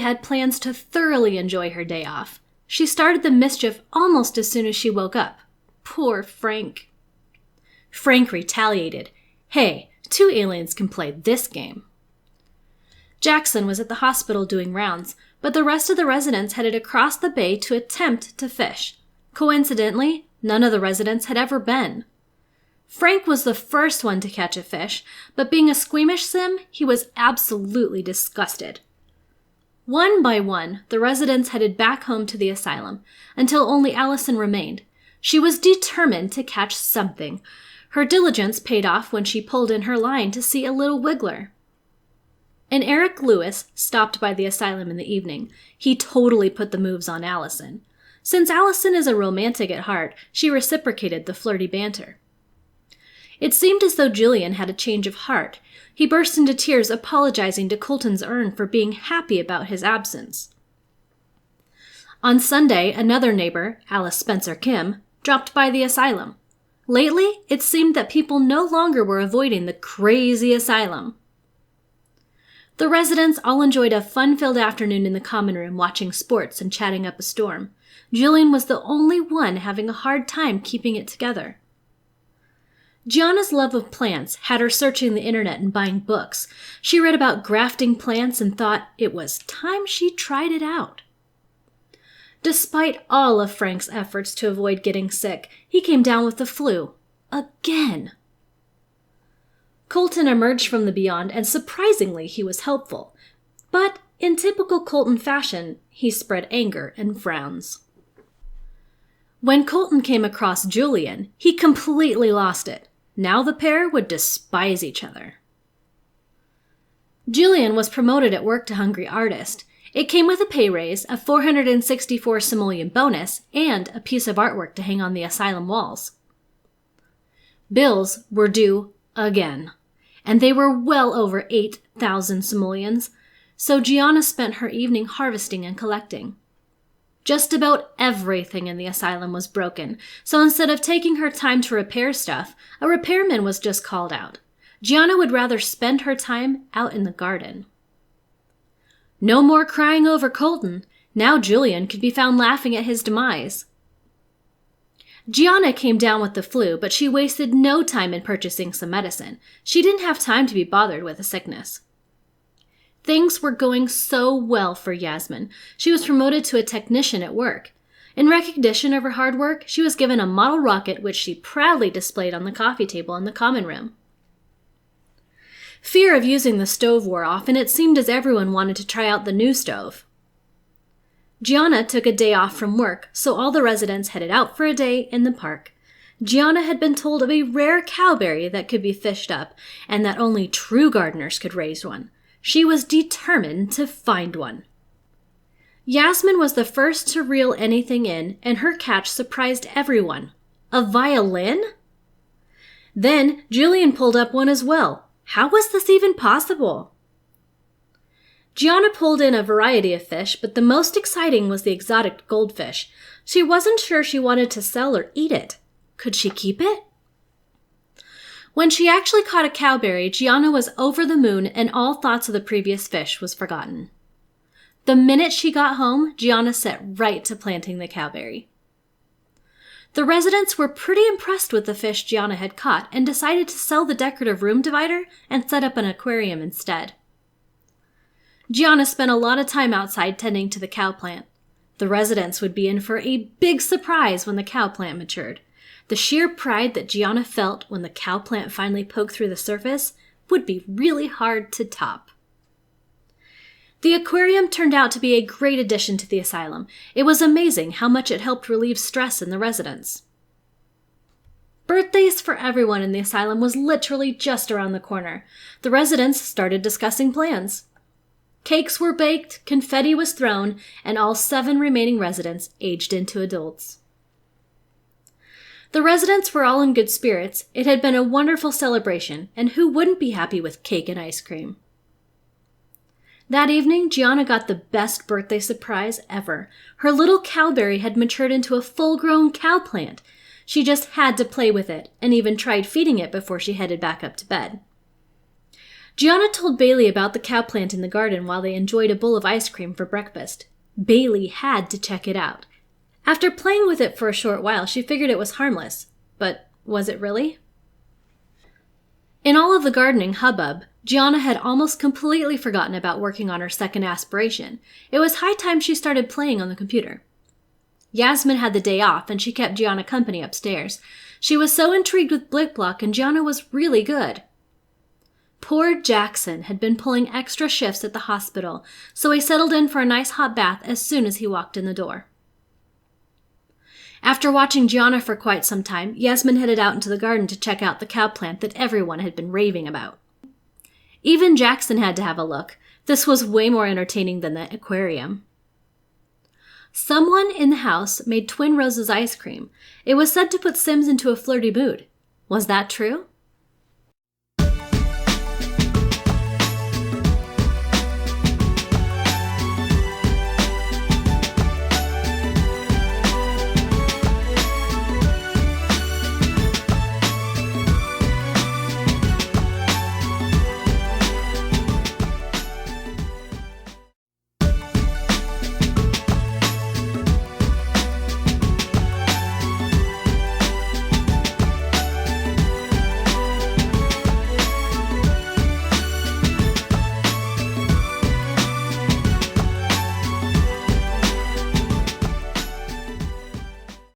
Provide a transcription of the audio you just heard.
had plans to thoroughly enjoy her day off. She started the mischief almost as soon as she woke up. Poor Frank. Frank retaliated. Hey, 2 aliens can play this game. Jackson was at the hospital doing rounds, but the rest of the residents headed across the bay to attempt to fish. Coincidentally, none of the residents had ever been. Frank was the first one to catch a fish, but being a squeamish sim, he was absolutely disgusted. One by one, the residents headed back home to the asylum, until only Allison remained. She was determined to catch something. Her diligence paid off when she pulled in her line to see a little wiggler. And Eric Lewis stopped by the asylum in the evening. He totally put the moves on Allison. Since Allison is a romantic at heart, she reciprocated the flirty banter. It seemed as though Julian had a change of heart. He burst into tears apologizing to Colton's urn for being happy about his absence. On Sunday, another neighbor, Alice Spencer Kim, dropped by the asylum. Lately, it seemed that people no longer were avoiding the crazy asylum. The residents all enjoyed a fun-filled afternoon in the common room watching sports and chatting up a storm. Julian was the only one having a hard time keeping it together. Gianna's love of plants had her searching the internet and buying books. She read about grafting plants and thought it was time she tried it out. Despite all of Frank's efforts to avoid getting sick, he came down with the flu. Again. Colton emerged from the beyond, and surprisingly, he was helpful. But in typical Colton fashion, he spread anger and frowns. When Colton came across Julian, he completely lost it. Now the pair would despise each other. Julian was promoted at work to Hungry Artist. It came with a pay raise, a 464 simoleon bonus, and a piece of artwork to hang on the asylum walls. Bills were due again, and they were well over 8,000 simoleons, so Gianna spent her evening harvesting and collecting. Just about everything in the asylum was broken, so instead of taking her time to repair stuff, a repairman was just called out. Gianna would rather spend her time out in the garden. No more crying over Colton. Now Julian could be found laughing at his demise. Gianna came down with the flu, but she wasted no time in purchasing some medicine. She didn't have time to be bothered with a sickness. Things were going so well for Yasmin. She was promoted to a technician at work. In recognition of her hard work, she was given a model rocket which she proudly displayed on the coffee table in the common room. Fear of using the stove wore off, and it seemed as everyone wanted to try out the new stove. Gianna took a day off from work, so all the residents headed out for a day in the park. Gianna had been told of a rare cowberry that could be fished up, and that only true gardeners could raise one. She was determined to find one. Yasmin was the first to reel anything in, and her catch surprised everyone. A violin? Then Julian pulled up one as well. How was this even possible? Gianna pulled in a variety of fish, but the most exciting was the exotic goldfish. She wasn't sure she wanted to sell or eat it. Could she keep it? When she actually caught a cowberry, Gianna was over the moon and all thoughts of the previous fish was forgotten. The minute she got home, Gianna set right to planting the cowberry. The residents were pretty impressed with the fish Gianna had caught and decided to sell the decorative room divider and set up an aquarium instead. Gianna spent a lot of time outside tending to the cow plant. The residents would be in for a big surprise when the cow plant matured. The sheer pride that Gianna felt when the cow plant finally poked through the surface would be really hard to top. The aquarium turned out to be a great addition to the asylum. It was amazing how much it helped relieve stress in the residents. Birthdays for everyone in the asylum was literally just around the corner. The residents started discussing plans. Cakes were baked, confetti was thrown, and all 7 remaining residents aged into adults. The residents were all in good spirits. It had been a wonderful celebration, and who wouldn't be happy with cake and ice cream? That evening, Gianna got the best birthday surprise ever. Her little cowberry had matured into a full-grown cow plant. She just had to play with it, and even tried feeding it before she headed back up to bed. Gianna told Bailey about the cow plant in the garden while they enjoyed a bowl of ice cream for breakfast. Bailey had to check it out. After playing with it for a short while, she figured it was harmless. But was it really? In all of the gardening hubbub, Gianna had almost completely forgotten about working on her second aspiration. It was high time she started playing on the computer. Yasmin had the day off, and she kept Gianna company upstairs. She was so intrigued with Blick Block, and Gianna was really good. Poor Jackson had been pulling extra shifts at the hospital, so he settled in for a nice hot bath as soon as he walked in the door. After watching Gianna for quite some time, Yasmin headed out into the garden to check out the cow plant that everyone had been raving about. Even Jackson had to have a look. This was way more entertaining than the aquarium. Someone in the house made Twin Roses ice cream. It was said to put Sims into a flirty mood. Was that true?